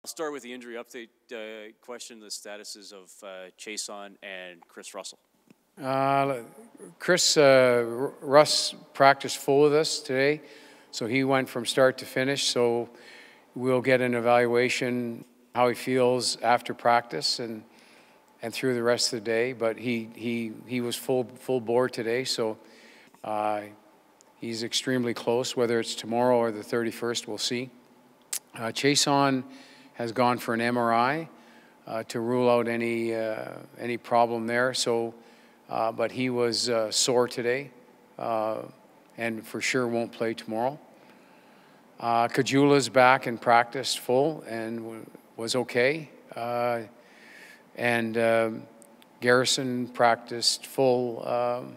I'll start with the injury update question, the statuses of Chason and Chris Russell. Russ practiced full with us today, so he went from start to finish, so we'll get an evaluation how he feels after practice and through the rest of the day, but he was full bore today, so he's extremely close. Whether it's tomorrow or the 31st, we'll see. Chason has gone for an MRI to rule out any problem there. So, but he was sore today, and for sure won't play tomorrow. Kajula's back and practiced full and was okay. And Garrison practiced full,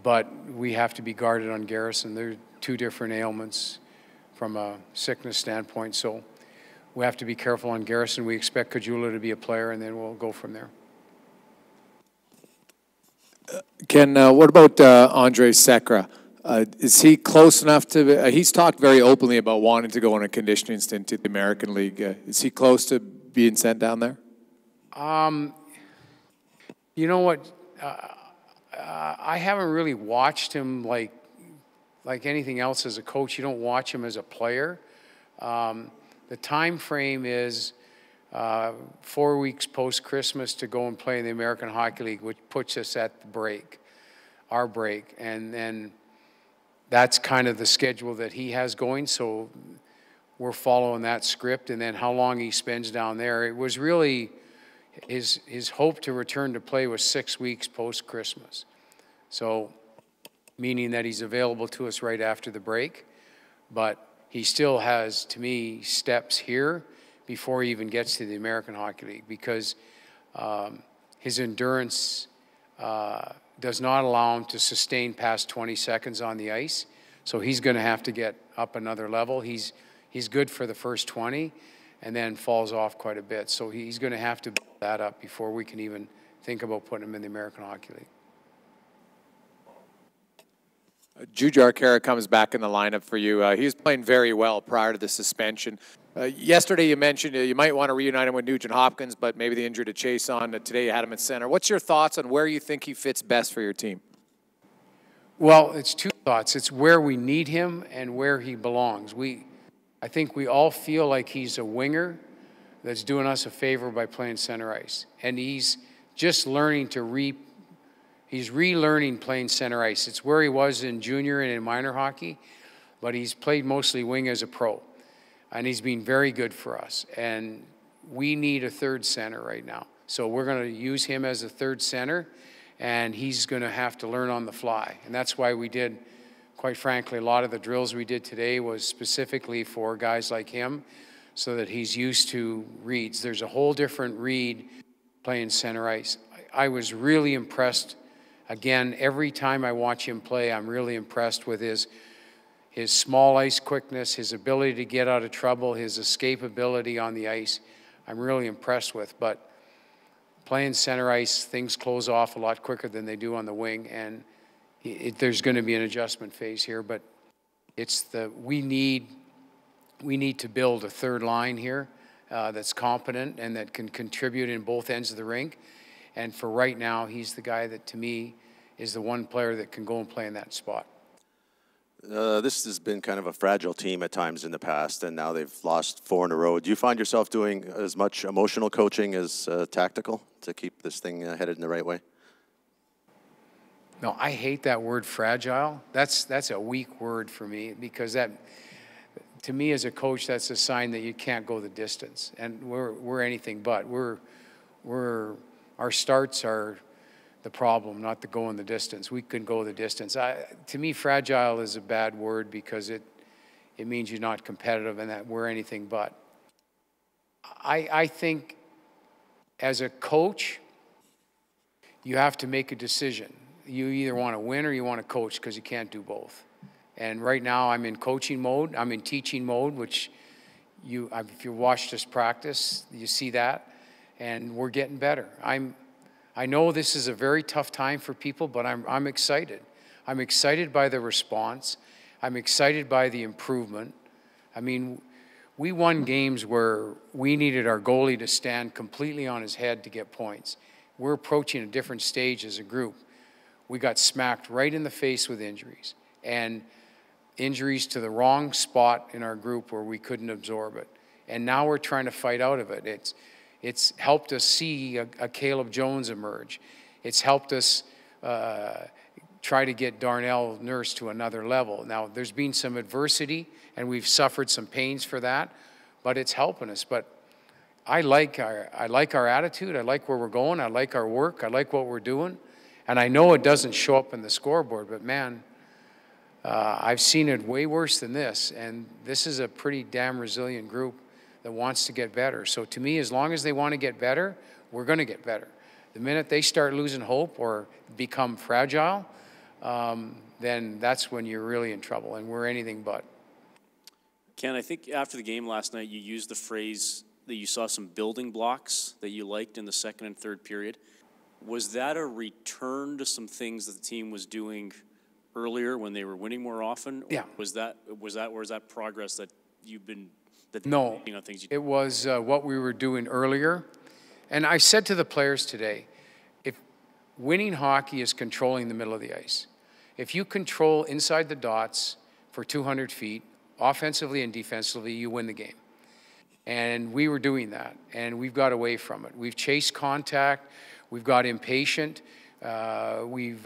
but we have to be guarded on Garrison. There are two different ailments from a sickness standpoint, so we have to be careful on Garrison. We expect Kajula to be a player, and then we'll go from there. Ken, what about Andre Sacra? Is he close enough to? He's talked very openly about wanting to go on a conditioning stint to the American League. Is he close to being sent down there? You know what? I haven't really watched him like anything else as a coach. You don't watch him as a player. The time frame is 4 weeks post-Christmas to go and play in the American Hockey League, which puts us at the break, our break. And then that's kind of the schedule that he has going, so we're following that script. And then how long he spends down there. It was really his hope to return to play was 6 weeks post-Christmas. So meaning that he's available to us right after the break. But he still has, to me, steps here before he even gets to the American Hockey League, because his endurance does not allow him to sustain past 20 seconds on the ice. So he's going to have to get up another level. He's good for the first 20 and then falls off quite a bit. So he's going to have to build that up before we can even think about putting him in the American Hockey League. Jujhar Cara comes back in the lineup for you. He was playing very well prior to the suspension. Yesterday you mentioned you might want to reunite him with Nugent Hopkins, but maybe the injury to Chason. Today you had him at center. What's your thoughts on where you think he fits best for your team? Well, it's two thoughts. It's where we need him and where he belongs. I think we all feel like he's a winger that's doing us a favor by playing center ice. And he's just learning to he's relearning playing center ice. It's where he was in junior and in minor hockey, but he's played mostly wing as a pro. And he's been very good for us. And we need a third center right now. So we're going to use him as a third center, and he's going to have to learn on the fly. And that's why we did, quite frankly, a lot of the drills we did today was specifically for guys like him so that he's used to reads. There's a whole different read playing center ice. I was really impressed. Again, every time I watch him play, I'm really impressed with his small ice quickness, his ability to get out of trouble, his escapability on the ice. I'm really impressed with. But playing center ice, things close off a lot quicker than they do on the wing, and there's going to be an adjustment phase here. But we need to build a third line here that's competent and that can contribute in both ends of the rink. And for right now, he's the guy that, to me, is the one player that can go and play in that spot. This has been kind of a fragile team at times in the past, and now they've lost 4 in a row. Do you find yourself doing as much emotional coaching as tactical to keep this thing headed in the right way? No, I hate that word fragile. That's a weak word for me, because that, to me as a coach, that's a sign that you can't go the distance. And we're anything but. Our starts are the problem, not the going the distance. We can go the distance. To me, fragile is a bad word because it means you're not competitive and that we're anything but. I think as a coach, you have to make a decision. You either want to win or you want to coach, because you can't do both. And right now I'm in coaching mode. I'm in teaching mode, which if you watched us practice, you see that. And we're getting better. I know this is a very tough time for people, but I'm excited. I'm excited by the response. I'm excited by the improvement. I mean, We won games where we needed our goalie to stand completely on his head to get points. We're approaching a different stage as a group. We got smacked right in the face with injuries, and injuries to the wrong spot in our group where we couldn't absorb it. And now we're trying to fight out of it. It's helped us see a Caleb Jones emerge. It's helped us try to get Darnell Nurse to another level. Now, there's been some adversity, and we've suffered some pains for that, but it's helping us. But I like our attitude. I like where we're going. I like our work. I like what we're doing. And I know it doesn't show up in the scoreboard, but man, I've seen it way worse than this. And this is a pretty damn resilient group that wants to get better. So to me, as long as they want to get better, we're going to get better. The minute they start losing hope or become fragile, then that's when you're really in trouble, and we're anything but. Ken, I think after the game last night, you used the phrase that you saw some building blocks that you liked in the second and third period. Was that a return to some things that the team was doing earlier when they were winning more often? Or Yeah. Was that progress that you've been No, on things it was what we were doing earlier. And I said to the players today, if winning hockey is controlling the middle of the ice, if you control inside the dots for 200 feet, offensively and defensively, you win the game. And we were doing that, and we've got away from it. We've chased contact. We've got impatient. We've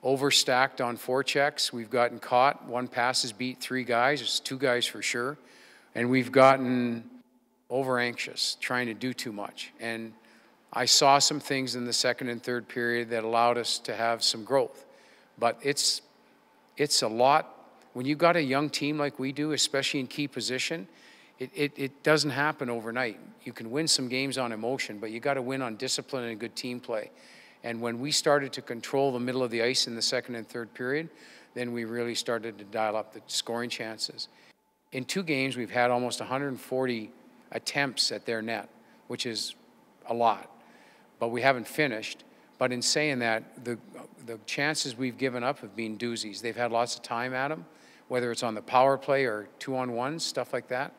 overstacked on forechecks. We've gotten caught. One pass has beat 3 guys. It's 2 guys for sure. And we've gotten over anxious, trying to do too much. And I saw some things in the second and third period that allowed us to have some growth. But it's a lot. When you've got a young team like we do, especially in key position, it doesn't happen overnight. You can win some games on emotion, but you got to win on discipline and good team play. And when we started to control the middle of the ice in the second and third period, then we really started to dial up the scoring chances. In 2 games, we've had almost 140 attempts at their net, which is a lot, but we haven't finished. But in saying that, the chances we've given up have been doozies. They've had lots of time at them, whether it's on the power play or 2-on-1s, stuff like that.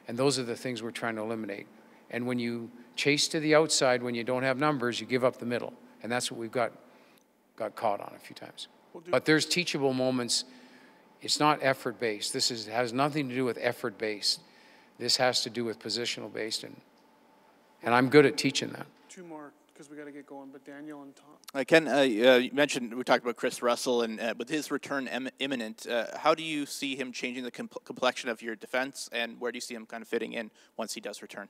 And those are the things we're trying to eliminate. And when you chase to the outside, when you don't have numbers, you give up the middle. And that's what we've got caught on a few times. But there's teachable moments. It's not effort-based. This has nothing to do with effort-based. This has to do with positional-based. And I'm good at teaching that. 2 more, because we got to get going. But Daniel and Tom. Ken, you mentioned, we talked about Chris Russell, and with his return imminent, how do you see him changing the complexion of your defense, and where do you see him kind of fitting in once he does return?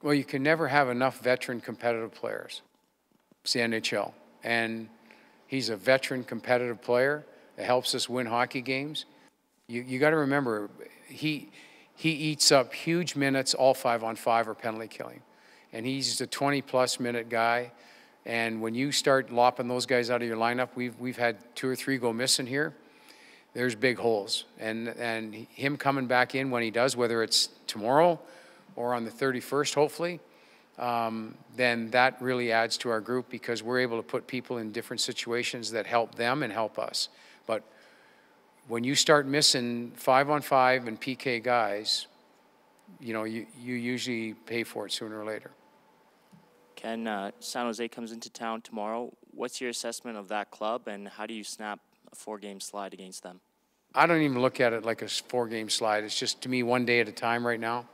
Well, you can never have enough veteran competitive players. It's the NHL. And he's a veteran competitive player that helps us win hockey games. You got to remember, he eats up huge minutes, all 5-on-5 or penalty killing. And he's a 20-plus minute guy. And when you start lopping those guys out of your lineup, we've had 2 or 3 go missing here. There's big holes. And him coming back in when he does, whether it's tomorrow or on the 31st, hopefully, then that really adds to our group because we're able to put people in different situations that help them and help us. But when you start missing 5-on-5 and PK guys, you usually pay for it sooner or later. Ken, San Jose comes into town tomorrow. What's your assessment of that club, and how do you snap a 4-game slide against them? I don't even look at it like a 4-game slide. It's just, to me, one day at a time right now.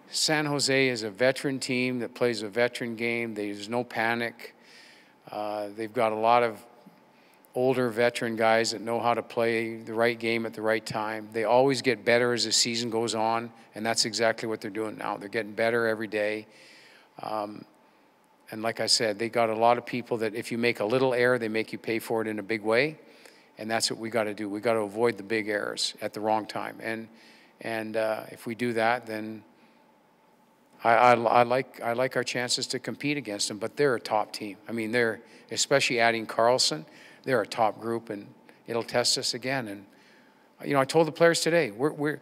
San Jose is a veteran team that plays a veteran game. There's no panic. They've got a lot of older veteran guys that know how to play the right game at the right time. They always get better as the season goes on, and that's exactly what they're doing now. They're getting better every day. And like I said, they got a lot of people that if you make a little error, they make you pay for it in a big way. And that's what we got to do. We got to avoid the big errors at the wrong time. And if we do that, then I like our chances to compete against them. But they're a top team. I mean, they're, especially adding Carlson, they're a top group, and it'll test us again. And I told the players today, we're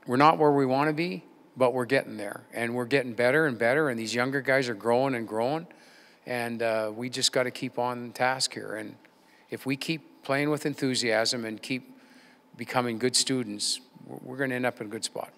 not where we want to be, but we're getting there, and we're getting better and better. And these younger guys are growing and growing, and we just got to keep on task here. And if we keep playing with enthusiasm and keep becoming good students, we're going to end up in a good spot.